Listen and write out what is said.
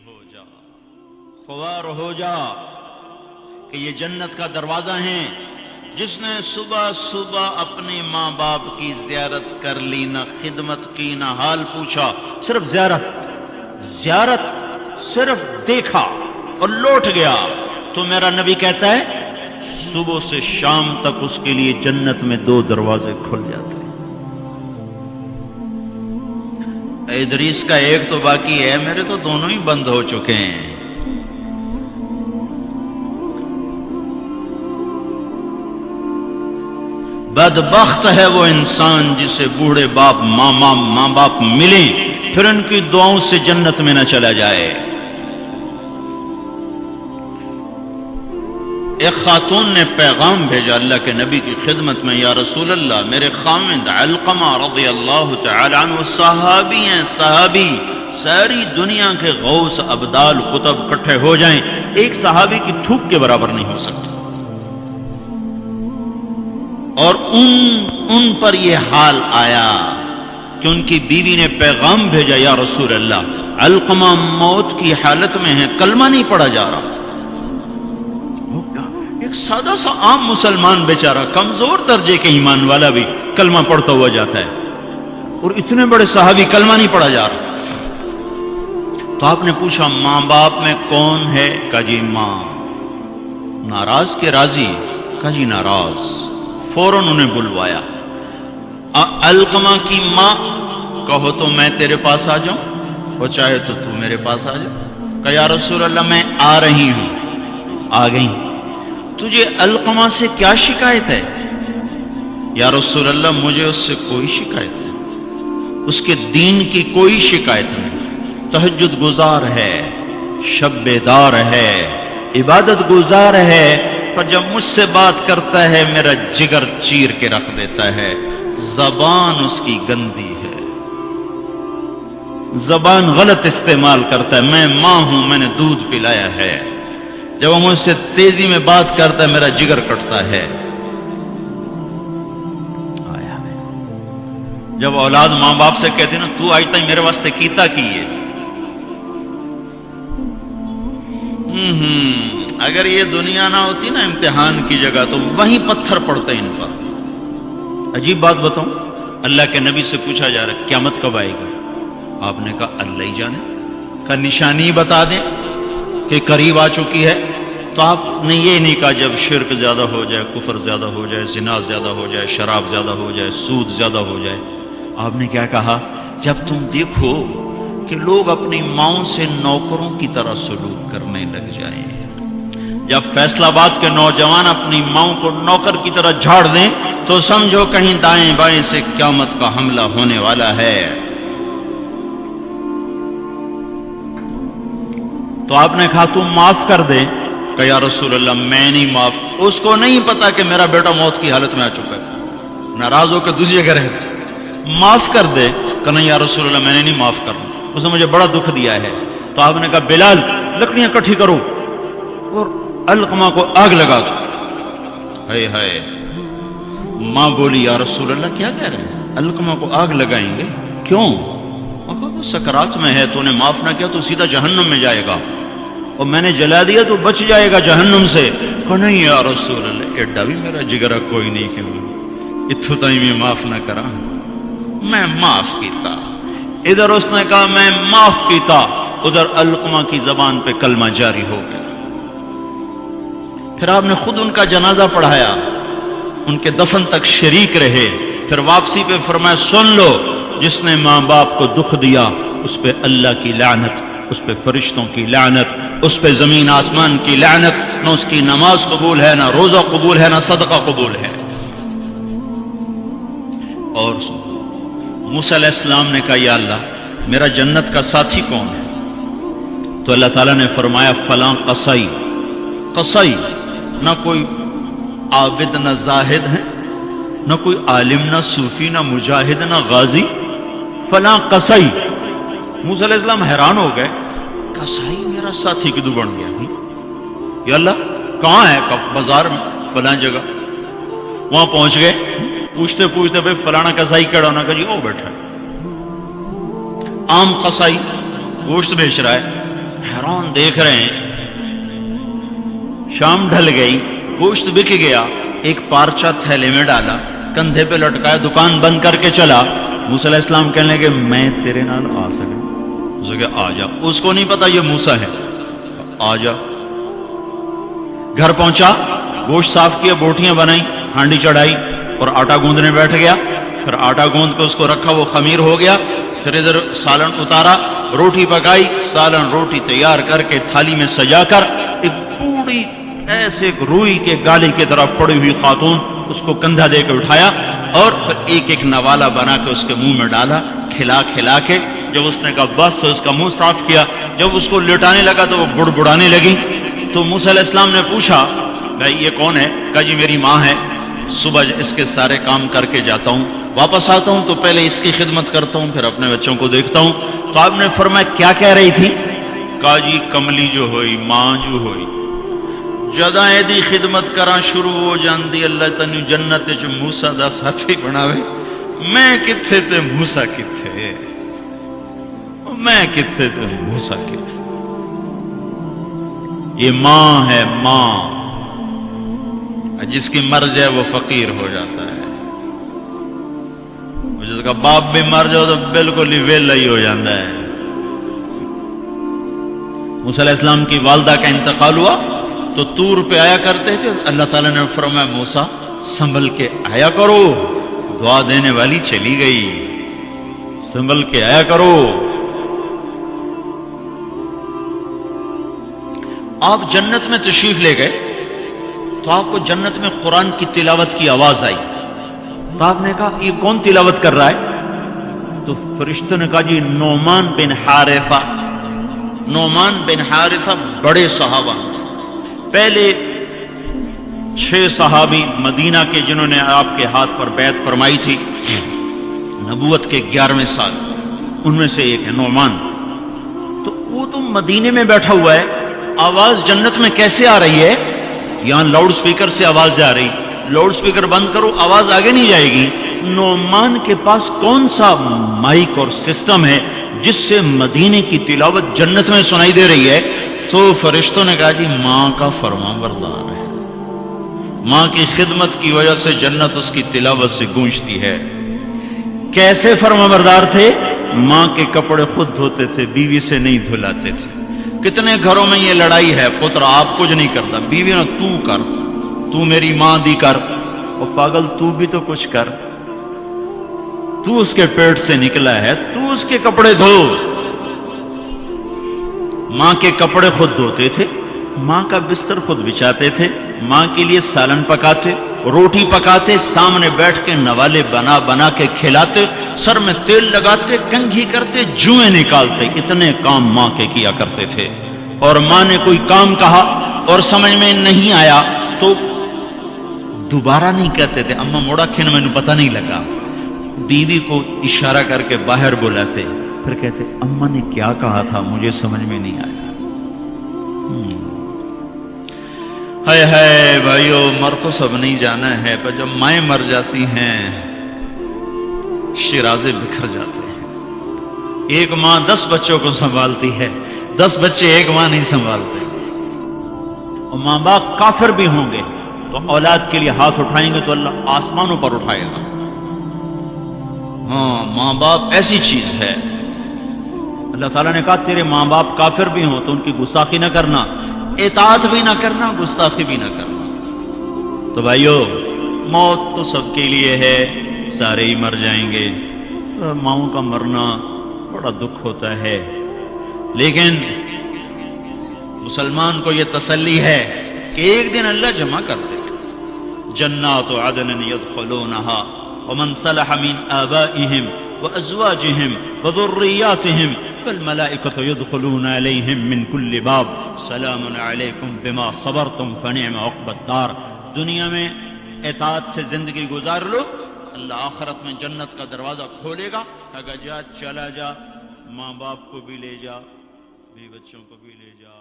ہو جا، خوار ہو جا کہ یہ جنت کا دروازہ ہے۔ جس نے صبح صبح اپنے ماں باپ کی زیارت کر لی، نہ خدمت کی نہ حال پوچھا، صرف زیارت صرف دیکھا اور لوٹ گیا، تو میرا نبی کہتا ہے صبح سے شام تک اس کے لیے جنت میں 2 دروازے کھل جاتے ہیں۔ ادریس کا ایک تو باقی ہے، میرے تو دونوں ہی بند ہو چکے ہیں۔ بدبخت ہے وہ انسان جسے بوڑھے باپ ماں باپ ملیں پھر ان کی دعاؤں سے جنت میں نہ چلا جائے۔ ایک خاتون نے پیغام بھیجا اللہ کے نبی کی خدمت میں، یا رسول اللہ، میرے خاوند علقمہ رضی اللہ تعالی عنہ صحابی ہیں، صحابی، ساری دنیا کے غوث ابدال قطب اکٹھے ہو جائیں، ایک صحابی کی تھوک کے برابر نہیں ہو سکتا۔ اور ان پر یہ حال آیا کہ ان کی بیوی نے پیغام بھیجا، یا رسول اللہ، علقمہ موت کی حالت میں ہے، کلمہ نہیں پڑھا جا رہا۔ ایک سادہ سا عام مسلمان بیچارہ، کمزور درجے کے ایمان والا بھی کلمہ پڑھتا ہوا جاتا ہے، اور اتنے بڑے صحابی کلمہ نہیں پڑھا جا رہا۔ تو آپ نے پوچھا ماں باپ میں کون ہے؟ کہا جی ماں۔ ناراض کے راضی؟ کہا جی ناراض۔ فوراً انہیں بلوایا۔ علقمہ کی ماں، کہو تو میں تیرے پاس آ جاؤں، وہ چاہے تو میرے پاس آ جا۔ کہا یا رسول اللہ میں آ رہی ہوں۔ آ گئی۔ تجھے علقمہ سے کیا شکایت ہے؟ یا رسول اللہ مجھے اس سے کوئی شکایت نہیں، اس کے دین کی کوئی شکایت نہیں، تہجد گزار ہے، شب بیدار ہے، عبادت گزار ہے، پر جب مجھ سے بات کرتا ہے میرا جگر چیر کے رکھ دیتا ہے، زبان اس کی گندی ہے، زبان غلط استعمال کرتا ہے۔ میں ماں ہوں، میں نے دودھ پلایا ہے، جب وہ مجھ سے تیزی میں بات کرتا ہے میرا جگر کٹتا ہے۔ آیا جب اولاد ماں باپ سے کہتے نا تو آج تک میرے واسطے کیتا کی ہے، اگر یہ دنیا نہ ہوتی نا امتحان کی جگہ تو وہیں پتھر پڑتے ان پر۔ عجیب بات بتاؤں، اللہ کے نبی سے پوچھا جا رہا ہے قیامت کب آئے گی؟ آپ نے کہا اللہ ہی جانے، کا نشانی بتا دیں کہ قریب آ چکی ہے؟ تو آپ نے یہ نہیں کہا جب شرک زیادہ ہو جائے، کفر زیادہ ہو جائے، زنا زیادہ ہو جائے، شراب زیادہ ہو جائے، سود زیادہ ہو جائے۔ آپ نے کیا کہا؟ جب تم دیکھو کہ لوگ اپنی ماؤں سے نوکروں کی طرح سلوک کرنے لگ جائیں، جب فیصلہ آباد کے نوجوان اپنی ماؤں کو نوکر کی طرح جھاڑ دیں تو سمجھو کہیں دائیں بائیں سے قیامت کا حملہ ہونے والا ہے۔ تو آپ نے کہا تم معاف کر دے؟ کہ یا رسول اللہ میں نہیں معاف، اس کو نہیں پتا کہ میرا بیٹا موت کی حالت میں آ چکا ہے، ناراض ہو کے دوسری جگہ رہے، معاف کر دے؟ کہ نہیں یا رسول اللہ میں نے نہیں معاف کرنا، اس نے مجھے بڑا دکھ دیا ہے۔ تو آپ نے کہا بلال لکڑیاں اکٹھی کرو اور علقمہ کو آگ لگا دو۔ ہائے ہائے، ماں بولی یا رسول اللہ کیا کہہ رہے ہیں، علقمہ کو آگ لگائیں گے؟ کیوں؟ وہ سکرات میں ہے، تو نے معاف نہ کیا تو سیدھا جہنم میں جائے گا، اور میں نے جلا دیا تو بچ جائے گا جہنم سے۔ کہ نہیں یا رسول اللہ ایڈا بھی میرا جگرا کوئی نہیں کہ اتھو تائیں میں معاف نہ کرا، میں معاف کیتا۔ ادھر اس نے کہا میں معاف کیتا، ادھر علقمہ کی زبان پہ کلمہ جاری ہو گیا۔ پھر آپ نے خود ان کا جنازہ پڑھایا، ان کے دفن تک شریک رہے، پھر واپسی پہ فرمایا سن لو، جس نے ماں باپ کو دکھ دیا اس پہ اللہ کی لعنت، اس پہ فرشتوں کی لعنت، اس پہ زمین آسمان کی لعنت، نہ اس کی نماز قبول ہے، نہ روزہ قبول ہے، نہ صدقہ قبول ہے۔ اور موسیٰ علیہ السلام نے کہا یا اللہ میرا جنت کا ساتھی کون ہے؟ تو اللہ تعالیٰ نے فرمایا فلاں قصائی۔ قصائی نہ کوئی عابد نہ زاہد ہے، نہ کوئی عالم نہ صوفی نہ مجاہد نہ غازی، فلاں قصائی۔ موسیٰ علیہ السلام حیران ہو گئے، قصائی میرا ساتھی کدو بن گیا؟ یا اللہ کہاں ہے؟ بازار میں فلاں جگہ۔ وہاں پہنچ گئے، پوچھتے پوچھتے بھائی فلانا قصائی کیڑا ہونا؟ کہ جی بیٹھا ہے۔ عام قصائی گوشت بیچ رہا ہے، فرعون دیکھ رہے ہیں شام ڈھل گئی، گوشت بک گیا، ایک پارچہ تھیلے میں ڈالا، کندھے پہ لٹکایا، دکان بند کر کے چلا۔ موسیٰ علیہ السلام کہنے لگے میں تیرے نال آ سکا؟ اس نے کہا آ جا۔ اس کو نہیں پتا یہ موسیٰ ہے، آ جا۔ گھر پہنچا، گوشت صاف کیا، بوٹیاں بنائی، ہانڈی چڑھائی اور آٹا گوندنے بیٹھ گیا۔ پھر آٹا گوند کے اس کو رکھا، وہ خمیر ہو گیا۔ پھر ادھر سالن اتارا، روٹی پکائی، سالن روٹی تیار کر کے تھالی میں سجا کر ایک بوڑھی ایسے روئی کے گالی کی طرف پڑی ہوئی خاتون، اس کو کندھا دے کے اٹھایا اور پھر ایک ایک نوالا بنا کے اس کے منہ میں ڈالا، کھلا کھلا کے۔ جب اس نے کہا بس تو اس کا منہ صاف کیا۔ جب اس کو لٹانے لگا تو وہ بڑبڑانے لگی۔ تو موسیٰ علیہ السلام نے پوچھا بھائی یہ کون ہے؟ کہا جی میری ماں ہے، صبح اس کے سارے کام کر کے جاتا ہوں، واپس آتا ہوں تو پہلے اس کی خدمت کرتا ہوں، پھر اپنے بچوں کو دیکھتا ہوں۔ تو آپ نے فرمایا کیا کہہ رہی تھی؟ کہا جی کملی جو ہوئی، ماں جو ہوئی، جداں دی خدمت کراں شروع ہو جاندی اللہ تینوں جنت وچ موسیٰ دا ساتھی بناوے۔ میں کتھے تے موسیٰ کتھے، میں کتھے تے موسیٰ کتھے۔ یہ ماں ہے، ماں جس کی مر جائے وہ فقیر ہو جاتا ہے، جس کا باپ بھی مر جاؤ تو بالکل ہی ویلا ہی ہو جاتا ہے۔ موسیٰ علیہ السلام کی والدہ کا انتقال ہوا تو طور پہ آیا کرتے تھے، اللہ تعالیٰ نے فرمایا موسیٰ سنبھل کے آیا کرو، دعا دینے والی چلی گئی، سنبھل کے آیا کرو۔ آپ جنت میں تشریف لے گئے تو آپ کو جنت میں قرآن کی تلاوت کی آواز آئی، تو آپ نے کہا یہ کون تلاوت کر رہا ہے؟ تو فرشتوں نے کہا جی نعمان بن حارثہ۔ نعمان بن حارثہ بڑے صحابہ، پہلے 6 صحابی مدینہ کے جنہوں نے آپ کے ہاتھ پر بیعت فرمائی تھی نبوت کے 11ویں سال، ان میں سے ایک ہے نعمان۔ تو وہ تو مدینے میں بیٹھا ہوا ہے، آواز جنت میں کیسے آ رہی ہے؟ یہاں لاؤڈ سپیکر سے آواز جا رہی، لاؤڈ سپیکر بند کرو آواز آگے نہیں جائے گی۔ نعمان کے پاس کون سا مائک اور سسٹم ہے جس سے مدینے کی تلاوت جنت میں سنائی دے رہی ہے؟ تو فرشتوں نے کہا جی ماں کا فرما بردار ہے، ماں کی خدمت کی وجہ سے جنت اس کی تلاوت سے گونجتی ہے۔ کیسے فرما بردار تھے؟ ماں کے کپڑے خود دھوتے تھے، بیوی سے نہیں دھلاتے تھے۔ کتنے گھروں میں یہ لڑائی ہے، پتر آپ کچھ نہیں کرتا، بیوی نے تو کر، تو میری ماں دی کر، اور پاگل تو بھی تو کچھ کر، تو اس کے پیٹ سے نکلا ہے، تو اس کے کپڑے دھو۔ ماں کے کپڑے خود دھوتے تھے، ماں کا بستر خود بچھاتے تھے، ماں کے لیے سالن پکاتے، روٹی پکاتے، سامنے بیٹھ کے نوالے بنا بنا کے کھلاتے، سر میں تیل لگاتے، کنگھی کرتے، جوئیں نکالتے، اتنے کام ماں کے کیا کرتے تھے۔ اور ماں نے کوئی کام کہا اور سمجھ میں نہیں آیا تو دوبارہ نہیں کہتے تھے اماں موڑا کھین میں پتہ نہیں لگا، بیوی کو اشارہ کر کے باہر بلاتے، پھر کہتے اماں نے کیا کہا تھا مجھے سمجھ میں نہیں آیا۔ ہائے ہائے بھائیو، مر تو سب نہیں جانا ہے، پر جب مائیں مر جاتی ہیں شیرازے بکھر جاتے ہیں۔ ایک ماں 10 بچوں کو سنبھالتی ہے، 10 بچے ایک ماں نہیں سنبھالتے۔ اور ماں باپ کافر بھی ہوں گے تو اولاد کے لیے ہاتھ اٹھائیں گے تو اللہ آسمانوں پر اٹھائے گا۔ ہاں، ماں باپ ایسی چیز ہے۔ اللہ تعالیٰ نے کہا تیرے ماں باپ کافر بھی ہوں تو ان کی گستاخی نہ کرنا، اطاعت بھی نہ کرنا، گستاخی بھی نہ کرنا۔ تو بھائیو، موت تو سب کے لیے ہے، سارے ہی مر جائیں گے۔ ماؤں کا مرنا بڑا دکھ ہوتا ہے، لیکن مسلمان کو یہ تسلی ہے کہ ایک دن اللہ جمع کر دے گا۔ جنات عدن يدخلونها ومن صلح من آبائهم وأزواجهم وذرياتهم والملائكة يدخلون عليهم من كل باب سلام عليكم بما صبرتم فنعم عقبى الدار۔ دنیا میں اطاعت سے زندگی گزار لو، اللہ آخرت میں جنت کا دروازہ کھولے گا، اگر جا چلا جا، ماں باپ کو بھی لے جا، بیوی بچوں کو بھی لے جا۔